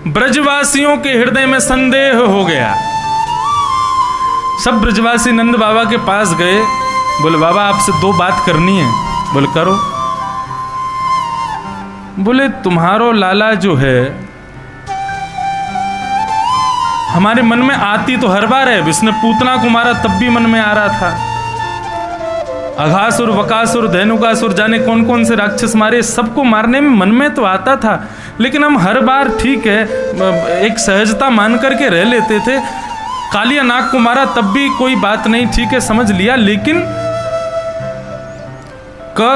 ब्रजवासियों के हृदय में संदेह हो गया। सब ब्रजवासी नंद बाबा के पास गए, बोले बाबा आपसे 2 बात करनी है। बोले करो। बोले तुम्हारो लाला जो है हमारे मन में आती तो हर बार है, इसने पूतना को मारा तब भी मन में आ रहा था, अघासुर वकासुर धेनुकासुर जाने कौन कौन से राक्षस मारे, सबको मारने में मन में तो आता था, लेकिन हम हर बार ठीक है एक सहजता मान करके रह लेते थे। कालिया नाग को मारा तब भी कोई बात नहीं, ठीक है समझ लिया, लेकिन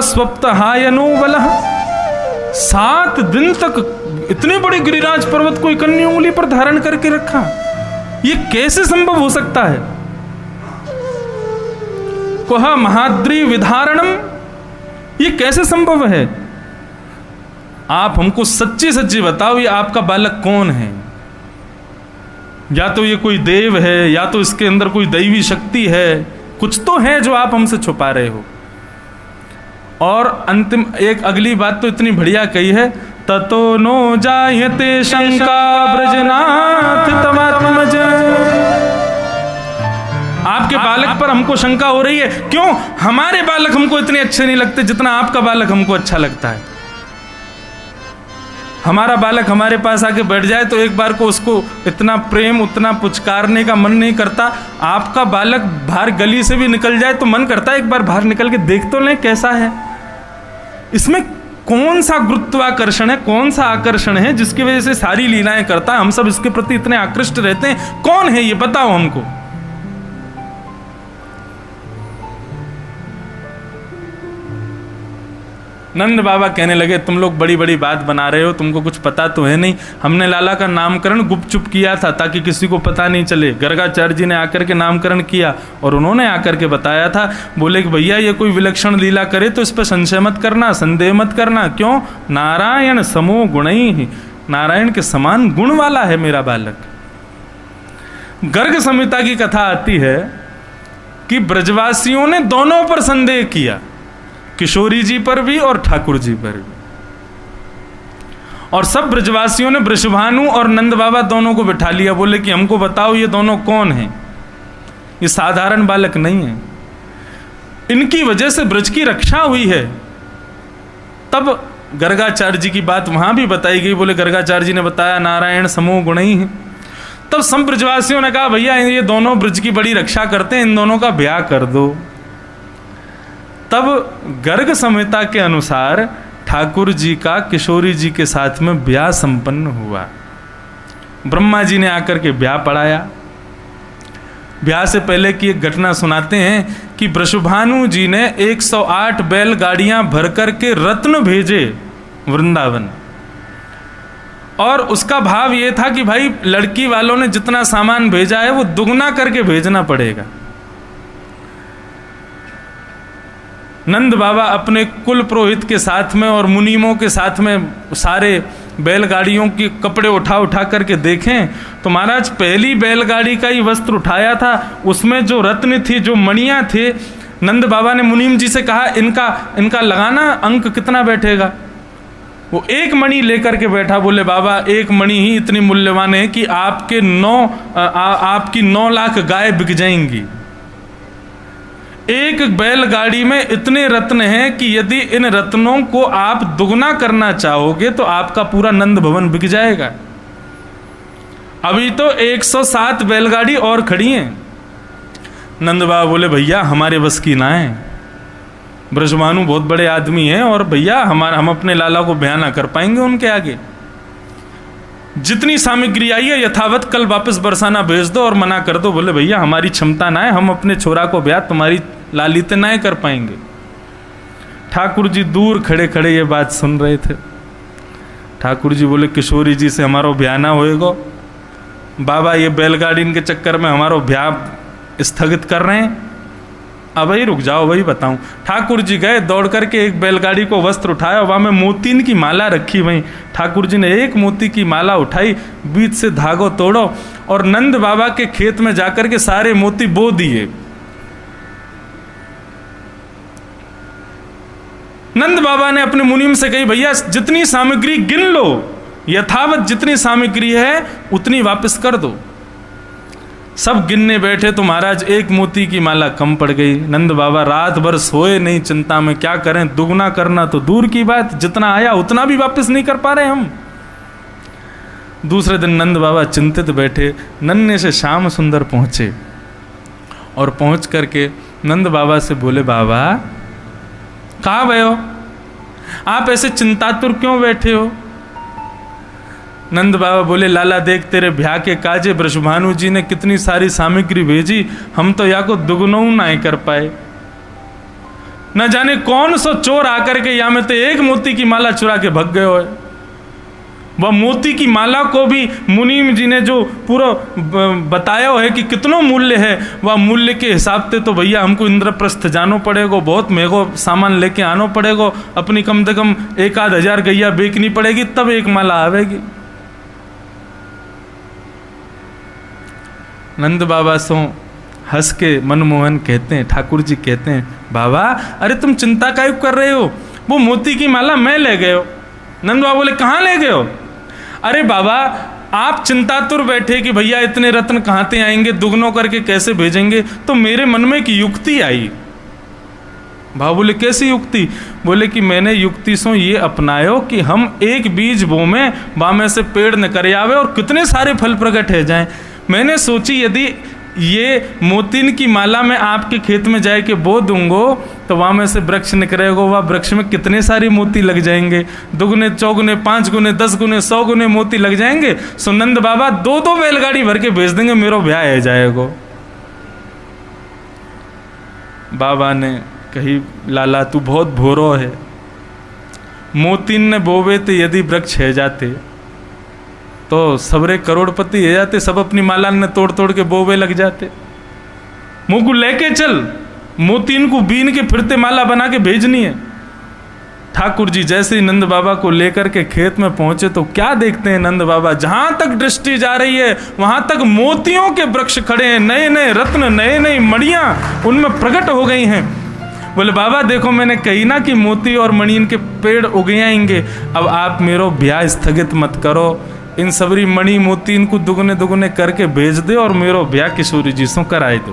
स्वप्तहायनो बलः 7 दिन तक इतने बड़े गिरिराज पर्वत को इकन्नी उंगली पर धारण करके रखा, ये कैसे संभव हो सकता है? कहा महाद्री विधारणम, ये कैसे संभव है? आप हमको सच्ची सच्ची बताओ, ये आपका बालक कौन है? या तो ये कोई देव है, या तो इसके अंदर कोई दैवी शक्ति है, कुछ तो है जो आप हमसे छुपा रहे हो। और अंतिम एक अगली बात तो इतनी बढ़िया कही है, ततो नो जायते शंका ब्रजनाथ तवात्मज। आपके बालक पर हमको शंका हो रही है, क्यों? हमारे बालक हमको इतने अच्छे नहीं लगते जितना आपका बालक हमको अच्छा लगता है। हमारा बालक हमारे पास आके बैठ जाए तो एक बार को उसको इतना प्रेम उतना पुचकारने का मन नहीं करता, आपका बालक बाहर गली से भी निकल जाए तो मन करता है एक बार बाहर निकल के देख तो लें कैसा है। इसमें कौन सा गुरुत्वाकर्षण है, कौन सा आकर्षण है जिसकी वजह से सारी लीलाएं करता है, हम सब इसके प्रति इतने आकृष्ट रहते हैं? कौन है ये बताओ हमको। नंद बाबा कहने लगे तुम लोग बड़ी बड़ी बात बना रहे हो, तुमको कुछ पता तो है नहीं। हमने लाला का नामकरण गुपचुप किया था ताकि किसी को पता नहीं चले। गर्गाचार्य जी ने आकर के नामकरण किया और उन्होंने आकर के बताया था, बोले कि भैया ये कोई विलक्षण लीला करे तो इस पर संशय मत करना, संदेह मत करना। क्यों? नारायण समो गुणैः, नारायण के समान गुण वाला है मेरा बालक। गर्ग संहिता की कथा आती है कि ब्रजवासियों ने दोनों पर संदेह किया, किशोरी जी पर भी और ठाकुर जी पर भी। और सब ब्रजवासियों ने वृषभानु और नंद बाबा दोनों को बिठा लिया, बोले कि हमको बताओ ये दोनों कौन हैं, ये साधारण बालक नहीं है, इनकी वजह से ब्रज की रक्षा हुई है। तब गर्गाचार्य जी की बात वहां भी बताई गई, बोले गर्गाचार्य जी ने बताया नारायण समूह गुणैः। तब सब ब्रजवासियों ने कहा भैया ये दोनों ब्रज की बड़ी रक्षा करते हैं, इन दोनों का ब्याह कर दो। तब गर्ग संहिता के अनुसार ठाकुर जी का किशोरी जी के साथ में ब्याह संपन्न हुआ। ब्रह्मा जी ने आकर के ब्याह पढ़ाया। ब्याह से पहले की एक घटना सुनाते हैं कि वृषभानु जी ने 108 बैलगाड़ियां भर करके रत्न भेजे वृंदावन, और उसका भाव ये था कि भाई लड़की वालों ने जितना सामान भेजा है वो दुगना करके भेजना पड़ेगा। नंद बाबा अपने कुल पुरोहित के साथ में और मुनीमों के साथ में सारे बैलगाड़ियों के कपड़े उठा उठा करके देखें तो महाराज पहली बैलगाड़ी का ही वस्त्र उठाया था, उसमें जो रत्न थी, जो मणियां थे, नंद बाबा ने मुनीम जी से कहा इनका लगाना अंक कितना बैठेगा। वो एक मणि लेकर के बैठा, बोले बाबा एक मणि ही इतनी मूल्यवान है कि आपकी 9 लाख गाय बिक जाएंगी। एक बैलगाड़ी में इतने रत्न हैं कि यदि इन रत्नों को आप दुगना करना चाहोगे तो आपका पूरा नंद भवन बिक जाएगा। अभी तो 107 बैलगाड़ी और खड़ी हैं। नंद बाबा बोले भैया हमारे बस की ना है, ब्रजभानु बहुत बड़े आदमी हैं और भैया हम अपने लाला को ब्याह ना कर पाएंगे उनके आगे। जितनी सामग्री आई है यथावत कल वापस बरसाना भेज दो और मना कर दो। बोले भैया हमारी क्षमता ना है, हम अपने छोरा को ब्याह तुम्हारी लाली ते ना कर पाएंगे। ठाकुर जी दूर खड़े खड़े ये बात सुन रहे थे। ठाकुर जी बोले किशोरी जी से हमारो ब्याह ना होएगा बाबा, ये बैलगाड़ी के चक्कर में हमारो ब्याह स्थगित कर रहे हैं। अब भाई रुक जाओ, वही बताऊं। ठाकुर जी गए दौड़ करके, एक बैलगाड़ी को वस्त्र उठाया, वहां में मोतीन की माला रखी। वहीं ठाकुर जी ने एक मोती की माला उठाई, बीच से धागो तोड़ो और नंद बाबा के खेत में जाकर के सारे मोती बो दिए। नंद बाबा ने अपने मुनीम से कही भैया जितनी सामग्री गिन लो यथावत जितनी सामग्री है उतनी वापस कर दो। सब गिनने बैठे तो महाराज एक मोती की माला कम पड़ गई। नंद बाबा रात भर सोए नहीं, चिंता में, क्या करें, दुगना करना तो दूर की बात, जितना आया उतना भी वापस नहीं कर पा रहे हम। दूसरे दिन नंद बाबा चिंतित बैठे। नन्हे से श्याम सुंदर पहुंचे और पहुंच करके नंद बाबा से बोले, बाबा कहाँ गए हो, आप ऐसे चिंतातुर क्यों बैठे हो? नंद बाबा बोले, लाला देख तेरे ब्याह के काजे ब्रजभानु जी ने कितनी सारी सामग्री भेजी, हम तो या को दुगनों ना कर पाए। न जाने कौन सो चोर आकर के या में तो एक मोती की माला चुरा के भग गए हो। वह मोती की माला को भी मुनीम जी ने जो पूरा बताया है कि कितना मूल्य है, वह मूल्य के हिसाब से तो भैया हमको इंद्रप्रस्थ जानो पड़ेगा, बहुत महंगो सामान लेके आनो पड़ेगा, अपनी कम से कम 1-1000 गैया बेचनी पड़ेगी तब एक माला आवेगी। नंद बाबा सो हंस के मनमोहन कहते हैं, ठाकुर जी कहते हैं, बाबा अरे तुम चिंता काहे कर रहे हो, वो मोती की माला मैं ले गए हो। नंद बाबा बोले, कहाँ ले गए हो? अरे बाबा आप चिंतातुर बैठे कि भैया इतने रत्न कहाँ से आएंगे, दुगनों करके कैसे भेजेंगे, तो मेरे मन में एक युक्ति आई। बाबा बोले, कैसी युक्ति? बोले कि मैंने युक्ति सो ये अपनायो कि हम एक बीज बो में बामे से पेड़ न कर आवे और कितने सारे फल प्रकट है जाएं। मैंने सोची यदि ये मोतीन की माला में आपके खेत में जाए के बो दूंगो तो वहाँ में से वृक्ष निकलेगा, वह वृक्ष में कितने सारे मोती लग जाएंगे, दुगुने, चौगुने, 5 गुने, 10 गुने, 100 गुने मोती लग जाएंगे। सो नंद बाबा 2-2 बैलगाड़ी भर के भेज देंगे, मेरा ब्याह है जाएगा। बाबा ने कही, लाला तू बहुत भोरो है, मोतीन ने बोवे तो यदि वृक्ष है जाते तो सबरे करोड़पति है जाते, सब अपनी माला ने तोड़ तोड़ के बोवे लग जाते। मुँह को लेके चल, मोतीन को बीन के फिरते माला बना के भेजनी है। ठाकुर जी जैसे ही नंद बाबा को लेकर के खेत में पहुंचे तो क्या देखते हैं नंद बाबा, जहां तक दृष्टि जा रही है वहां तक मोतियों के वृक्ष खड़े हैं, नए नए रत्न, नए नई मणियां उनमें प्रकट हो गई हैं। बोले, बाबा देखो मैंने कही ना कि मोती और मणि इनके पेड़ उगे आएंगे, अब आप मेरो ब्याह स्थगित मत करो, इन सबरी मणि मोती इनको दुगने दुगने करके भेज दे और मेरो ब्याह किशोरी जी से कराए दो।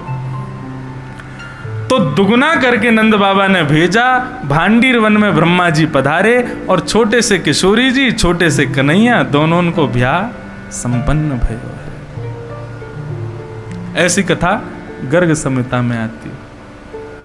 तो दुगना करके नंद बाबा ने भेजा। भांडीर वन में ब्रह्मा जी पधारे और छोटे से किशोरी जी, छोटे से कन्हैया, दोनों उनको ब्याह संपन्न भयो है। ऐसी कथा गर्ग संहिता में आती है।